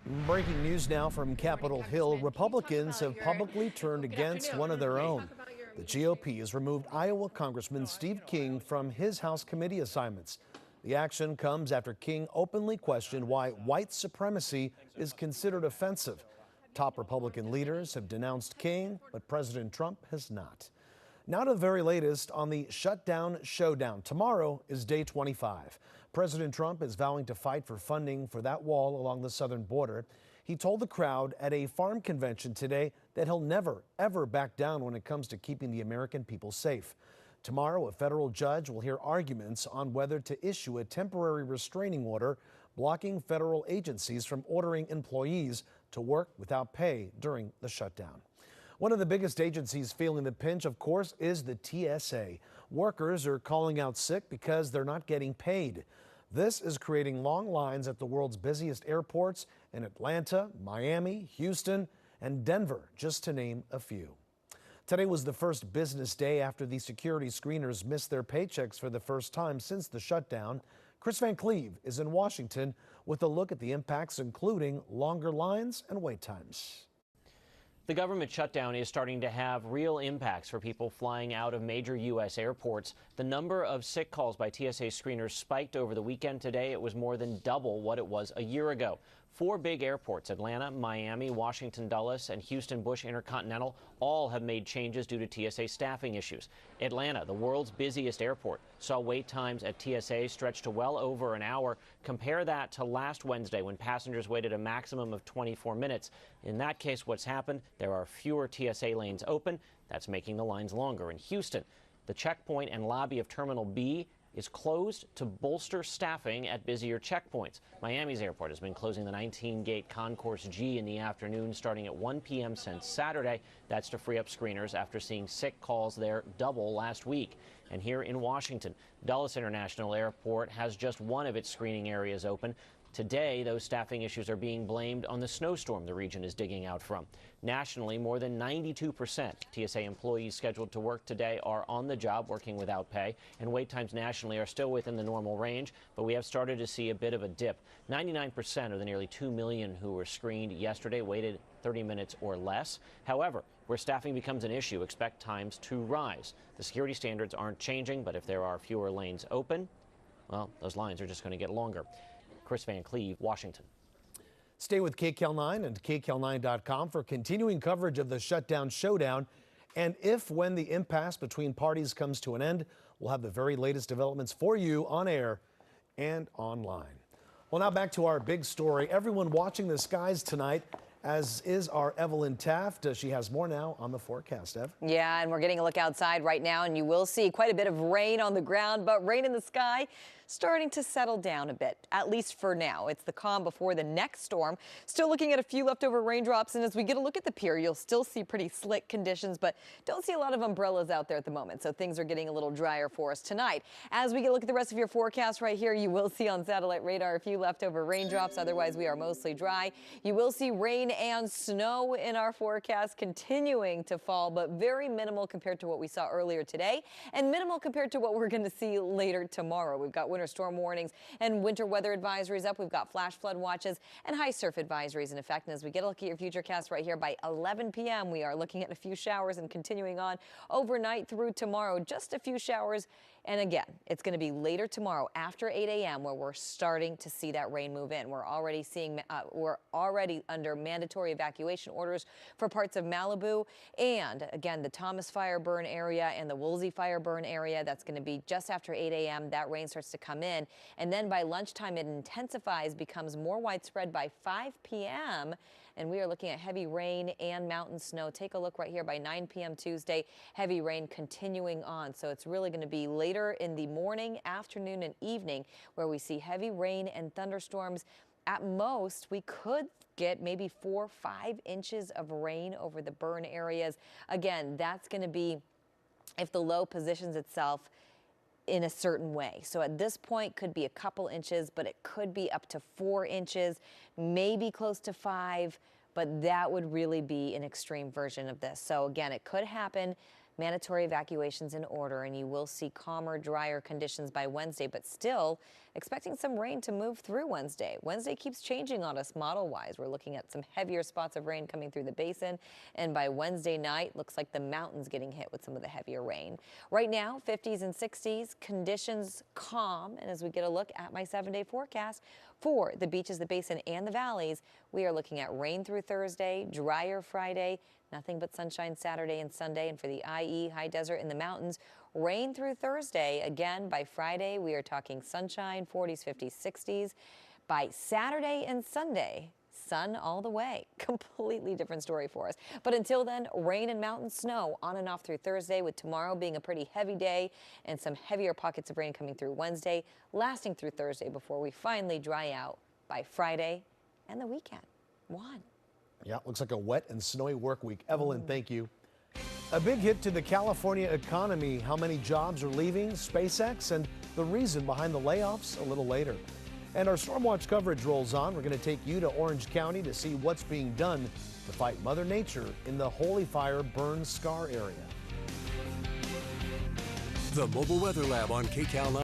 Breaking news now from Capitol Hill. Republicans have publicly turned against one of their own. The GOP has removed Iowa Congressman Steve King from his House committee assignments. The action comes after King openly questioned why white supremacy is considered offensive. Top Republican leaders have denounced King, but President Trump has not. Now to the very latest on the shutdown showdown. Tomorrow is day 25. President Trump is vowing to fight for funding for that wall along the southern border. He told the crowd at a farm convention today that he'll never, ever back down when it comes to keeping the American people safe. Tomorrow, a federal judge will hear arguments on whether to issue a temporary restraining order blocking federal agencies from ordering employees to work without pay during the shutdown. One of the biggest agencies feeling the pinch, of course, is the TSA. Workers are calling out sick because they're not getting paid. This is creating long lines at the world's busiest airports in Atlanta, Miami, Houston, and Denver, just to name a few. Today was the first business day after the security screeners missed their paychecks for the first time since the shutdown. Chris Van Cleve is in Washington with a look at the impacts, including longer lines and wait times. The government shutdown is starting to have real impacts for people flying out of major U.S. airports. The number of sick calls by TSA screeners spiked over the weekend. Today, it was more than double what it was a year ago. 4 big airports, Atlanta, Miami, Washington Dulles, and Houston Bush Intercontinental, all have made changes due to TSA staffing issues. Atlanta, the world's busiest airport, saw wait times at TSA stretch to well over an hour. Compare that to last Wednesday when passengers waited a maximum of 24 minutes. In that case, what's happened? There are fewer TSA lanes open. That's making the lines longer. In Houston, the checkpoint and lobby of Terminal B is closed to bolster staffing at busier checkpoints. Miami's airport has been closing the 19-gate Concourse G in the afternoon starting at 1 p.m. since Saturday. That's to free up screeners after seeing sick calls there double last week. And here in Washington, Dulles International Airport has just one of its screening areas open. Today, those staffing issues are being blamed on the snowstorm the region is digging out from. Nationally, more than 92% TSA employees scheduled to work today are on the job working without pay, and wait times nationally are still within the normal range, but we have started to see a bit of a dip. 99% of the nearly 2 million who were screened yesterday waited 30 minutes or less. However, where staffing becomes an issue, expect times to rise. The security standards aren't changing, but if there are fewer lanes open, well, those lines are just going to get longer. Chris Van Cleve, Washington. Stay with KCAL 9 and KCAL9.com for continuing coverage of the shutdown showdown. And if when the impasse between parties comes to an end, we'll have the very latest developments for you on air and online. Well, now back to our big story. Everyone watching the skies tonight, as is our Evelyn Taft. She has more now on the forecast, Ev. Yeah, and we're getting a look outside right now, and you will see quite a bit of rain on the ground, but rain in the sky starting to settle down a bit, at least for now. It's the calm before the next storm. Still looking at a few leftover raindrops, and as we get a look at the pier, you'll still see pretty slick conditions, but don't see a lot of umbrellas out there at the moment, so things are getting a little drier for us tonight. As we get a look at the rest of your forecast right here, you will see on satellite radar a few leftover raindrops. Otherwise, we are mostly dry. You will see rain and snow in our forecast continuing to fall, but very minimal compared to what we saw earlier today, and minimal compared to what we're going to see later tomorrow. We've got winter storm warnings and winter weather advisories up. We've got flash flood watches and high surf advisories in effect. And as we get a look at your futurecast right here by 11 p.m., we are looking at a few showers and continuing on overnight through tomorrow. Just a few showers. And again, it's going to be later tomorrow after 8 a.m. where we're starting to see that rain move in. We're already under mandatory evacuation orders for parts of Malibu. And again, the Thomas fire burn area and the Woolsey fire burn area, that's going to be just after 8 a.m. That rain starts to come in. And then by lunchtime, it intensifies, becomes more widespread by 5 p.m. And we are looking at heavy rain and mountain snow. Take a look right here by 9 p.m. Tuesday, heavy rain continuing on. So it's really going to be later in the morning, afternoon, and evening where we see heavy rain and thunderstorms. At most, we could get maybe 4 or 5 inches of rain over the burn areas. Again, that's going to be if the low positions itself in a certain way. So at this point could be a couple inches, but it could be up to 4 inches, maybe close to 5, but that would really be an extreme version of this. So again, it could happen Mandatory evacuations in order, and you will see calmer, drier conditions by Wednesday, but still expecting some rain to move through Wednesday. Wednesday keeps changing on us model-wise. We're looking at some heavier spots of rain coming through the basin, and by Wednesday night, looks like the mountains getting hit with some of the heavier rain. Right now, 50s and 60s, conditions calm, and as we get a look at my 7-day forecast for the beaches, the basin, and the valleys, we are looking at rain through Thursday, drier Friday, nothing but sunshine Saturday and Sunday. And for the IE, high desert in the mountains, rain through Thursday. Again, by Friday, we are talking sunshine, 40s, 50s, 60s. By Saturday and Sunday, sun all the way. Completely different story for us. But until then, rain and mountain snow on and off through Thursday, with tomorrow being a pretty heavy day and some heavier pockets of rain coming through Wednesday, lasting through Thursday before we finally dry out by Friday and the weekend. Juan. Yeah, looks like a wet and snowy work week. Evelyn, thank you. A big hit to the California economy. How many jobs are leaving, SpaceX, and the reason behind the layoffs a little later. And our Stormwatch coverage rolls on. We're going to take you to Orange County to see what's being done to fight Mother Nature in the Holy Fire burn scar area. The Mobile Weather Lab on KCAL